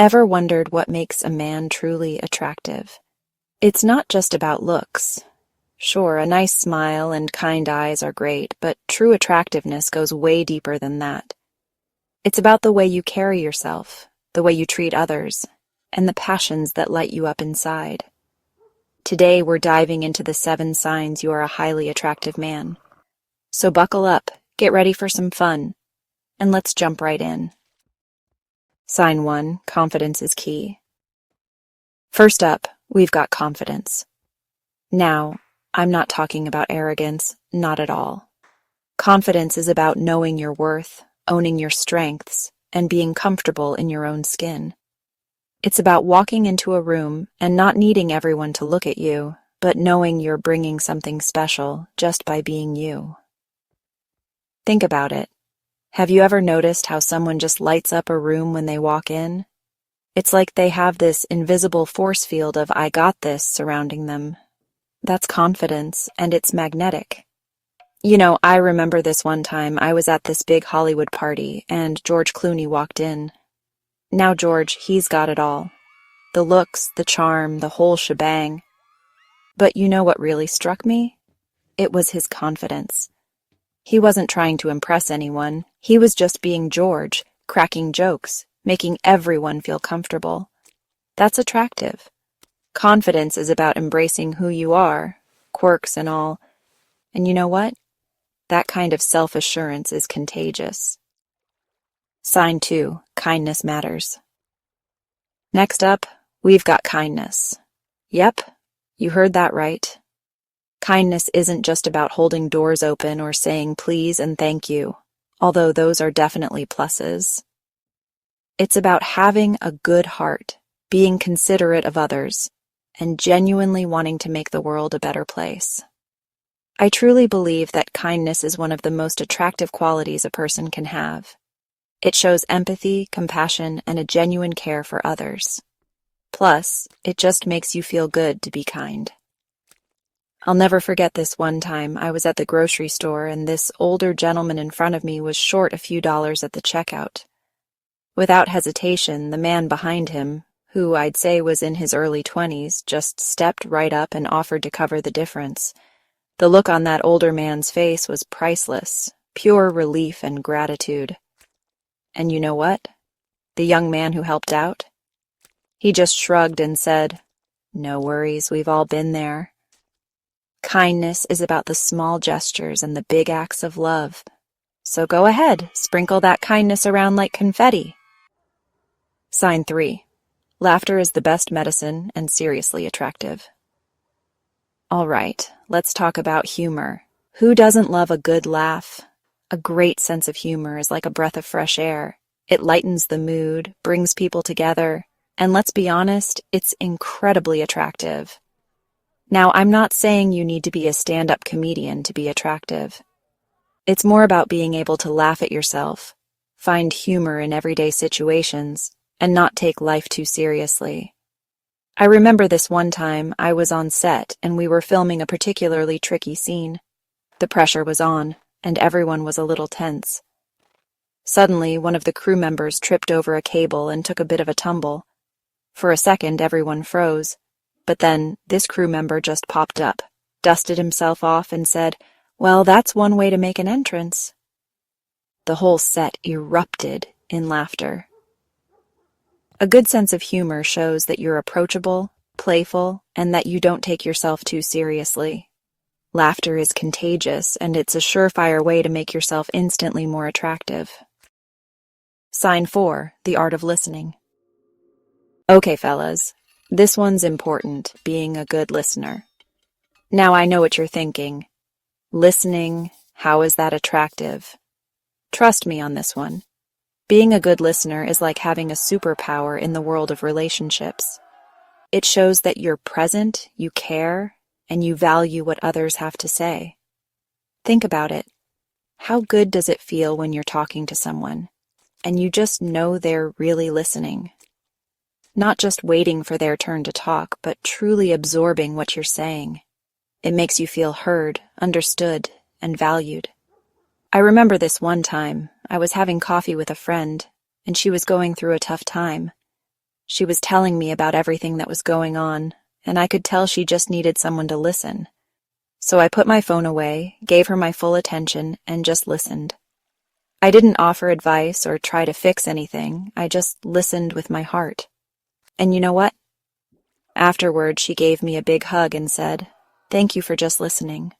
Ever wondered what makes a man truly attractive? It's not just about looks. Sure, a nice smile and kind eyes are great, but true attractiveness goes way deeper than that. It's about the way you carry yourself, the way you treat others, and the passions that light you up inside. Today we're diving into the 7 signs you are a highly attractive man. So buckle up, get ready for some fun, and let's jump right in. Sign 1, confidence is key. First up, we've got confidence. Now, I'm not talking about arrogance, not at all. Confidence is about knowing your worth, owning your strengths, and being comfortable in your own skin. It's about walking into a room and not needing everyone to look at you, but knowing you're bringing something special just by being you. Think about it. Have you ever noticed how someone just lights up a room when they walk in? It's like they have this invisible force field of "I got this" surrounding them. That's confidence, and it's magnetic. I remember this one time I was at this big Hollywood party, and George Clooney walked in. Now George, he's got it all. The looks, the charm, the whole shebang. But you know what really struck me? It was his confidence. He wasn't trying to impress anyone. He was just being George, cracking jokes, making everyone feel comfortable. That's attractive. Confidence is about embracing who you are, quirks and all. And you know what? That kind of self-assurance is contagious. Sign 2, kindness matters. Next up, we've got kindness. Yep, you heard that right. Kindness isn't just about holding doors open or saying please and thank you, although those are definitely pluses. It's about having a good heart, being considerate of others, and genuinely wanting to make the world a better place. I truly believe that kindness is one of the most attractive qualities a person can have. It shows empathy, compassion, and a genuine care for others. Plus, it just makes you feel good to be kind. I'll never forget this one time I was at the grocery store and this older gentleman in front of me was short a few dollars at the checkout. Without hesitation, the man behind him, who I'd say was in his early 20s, just stepped right up and offered to cover the difference. The look on that older man's face was priceless, pure relief and gratitude. And you know what? The young man who helped out? He just shrugged and said, "No worries, we've all been there." Kindness is about the small gestures and the big acts of love. So go ahead, sprinkle that kindness around like confetti. Sign 3. Laughter is the best medicine and seriously attractive. All right, let's talk about humor. Who doesn't love a good laugh? A great sense of humor is like a breath of fresh air. It lightens the mood, brings people together, and let's be honest, it's incredibly attractive. Now, I'm not saying you need to be a stand-up comedian to be attractive. It's more about being able to laugh at yourself, find humor in everyday situations, and not take life too seriously. I remember this one time I was on set and we were filming a particularly tricky scene. The pressure was on, and everyone was a little tense. Suddenly, one of the crew members tripped over a cable and took a bit of a tumble. For a second, everyone froze. But then, this crew member just popped up, dusted himself off, and said, "Well, that's one way to make an entrance." The whole set erupted in laughter. A good sense of humor shows that you're approachable, playful, and that you don't take yourself too seriously. Laughter is contagious, and it's a surefire way to make yourself instantly more attractive. Sign 4, the art of listening. Okay, fellas. This one's important, being a good listener. Now I know what you're thinking. Listening, how is that attractive? Trust me on this one. Being a good listener is like having a superpower in the world of relationships. It shows that you're present, you care, and you value what others have to say. Think about it. How good does it feel when you're talking to someone, and you just know they're really listening? Not just waiting for their turn to talk, but truly absorbing what you're saying. It makes you feel heard, understood, and valued. I remember this one time, I was having coffee with a friend, and she was going through a tough time. She was telling me about everything that was going on, and I could tell she just needed someone to listen. So I put my phone away, gave her my full attention, and just listened. I didn't offer advice or try to fix anything. I just listened with my heart. And you know what? Afterward, she gave me a big hug and said, "Thank you for just listening."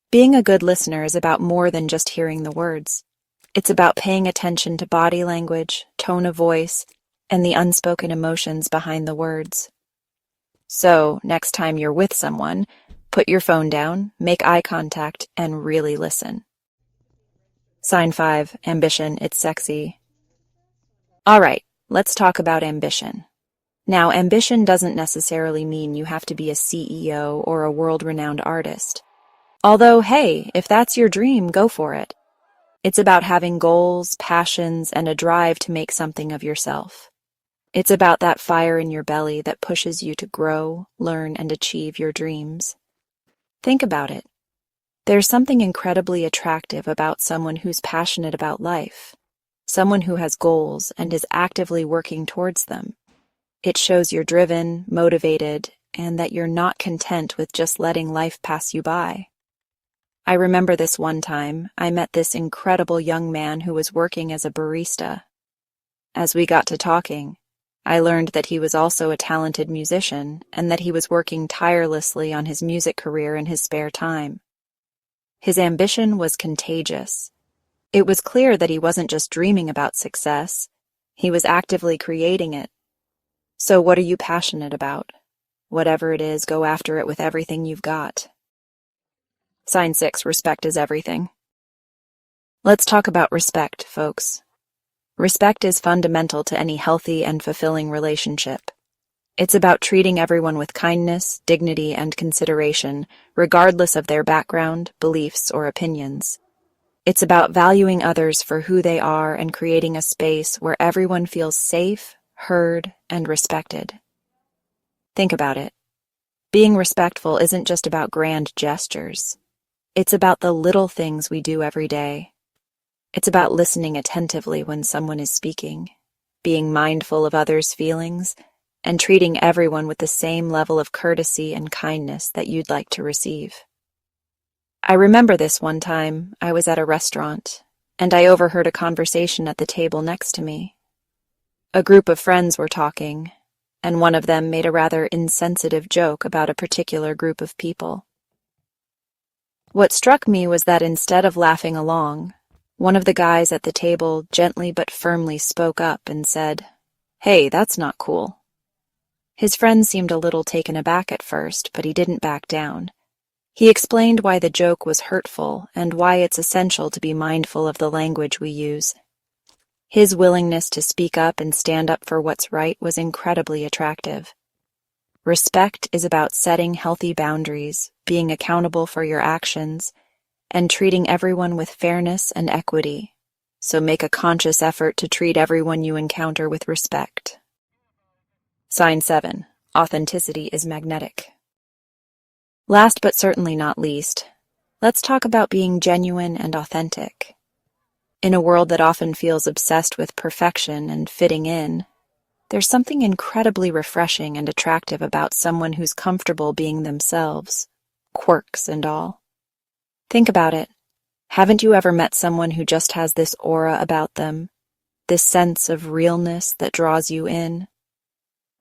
Being a good listener is about more than just hearing the words. It's about paying attention to body language, tone of voice, and the unspoken emotions behind the words. So, next time you're with someone, put your phone down, make eye contact, and really listen. Sign 5, ambition, it's sexy. All right, let's talk about ambition. Now, ambition doesn't necessarily mean you have to be a CEO or a world-renowned artist. Although, hey, if that's your dream, go for it. It's about having goals, passions, and a drive to make something of yourself. It's about that fire in your belly that pushes you to grow, learn, and achieve your dreams. Think about it. There's something incredibly attractive about someone who's passionate about life, someone who has goals and is actively working towards them. It shows you're driven, motivated, and that you're not content with just letting life pass you by. I remember this one time, I met this incredible young man who was working as a barista. As we got to talking, I learned that he was also a talented musician and that he was working tirelessly on his music career in his spare time. His ambition was contagious. It was clear that he wasn't just dreaming about success, he was actively creating it. So what are you passionate about? Whatever it is, go after it with everything you've got. Sign 6, respect is everything. Let's talk about respect, folks. Respect is fundamental to any healthy and fulfilling relationship. It's about treating everyone with kindness, dignity, and consideration, regardless of their background, beliefs, or opinions. It's about valuing others for who they are and creating a space where everyone feels safe, heard, and respected. Think about it. Being respectful isn't just about grand gestures. It's about the little things we do every day. It's about listening attentively when someone is speaking, being mindful of others' feelings, and treating everyone with the same level of courtesy and kindness that you'd like to receive. I remember this one time I was at a restaurant, and I overheard a conversation at the table next to me. A group of friends were talking, and one of them made a rather insensitive joke about a particular group of people. What struck me was that instead of laughing along, one of the guys at the table gently but firmly spoke up and said, "Hey, that's not cool." His friend seemed a little taken aback at first, but he didn't back down. He explained why the joke was hurtful and why it's essential to be mindful of the language we use. His willingness to speak up and stand up for what's right was incredibly attractive. Respect is about setting healthy boundaries, being accountable for your actions, and treating everyone with fairness and equity. So make a conscious effort to treat everyone you encounter with respect. Sign 7. Authenticity is magnetic. Last but certainly not least, let's talk about being genuine and authentic. In a world that often feels obsessed with perfection and fitting in, there's something incredibly refreshing and attractive about someone who's comfortable being themselves, quirks and all. Think about it. Haven't you ever met someone who just has this aura about them, this sense of realness that draws you in?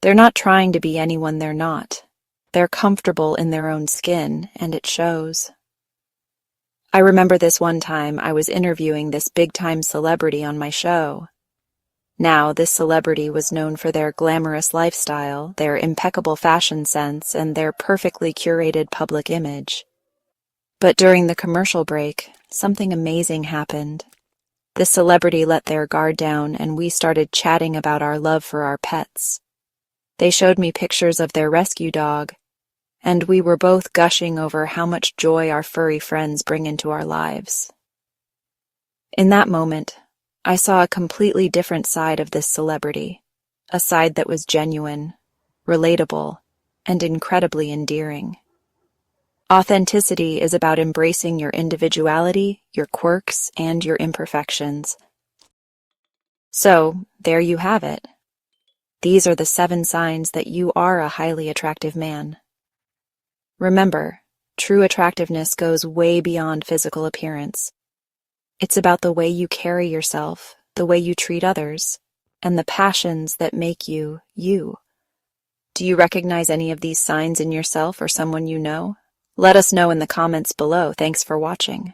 They're not trying to be anyone they're not. They're comfortable in their own skin, and it shows. I remember this one time I was interviewing this big-time celebrity on my show. Now, this celebrity was known for their glamorous lifestyle, their impeccable fashion sense, and their perfectly curated public image. But during the commercial break, something amazing happened. The celebrity let their guard down, and we started chatting about our love for our pets. They showed me pictures of their rescue dog, and we were both gushing over how much joy our furry friends bring into our lives. In that moment, I saw a completely different side of this celebrity, a side that was genuine, relatable, and incredibly endearing. Authenticity is about embracing your individuality, your quirks, and your imperfections. So, there you have it. These are the 7 signs that you are a highly attractive man. Remember, true attractiveness goes way beyond physical appearance. It's about the way you carry yourself, the way you treat others, and the passions that make you, you. Do you recognize any of these signs in yourself or someone you know? Let us know in the comments below. Thanks for watching.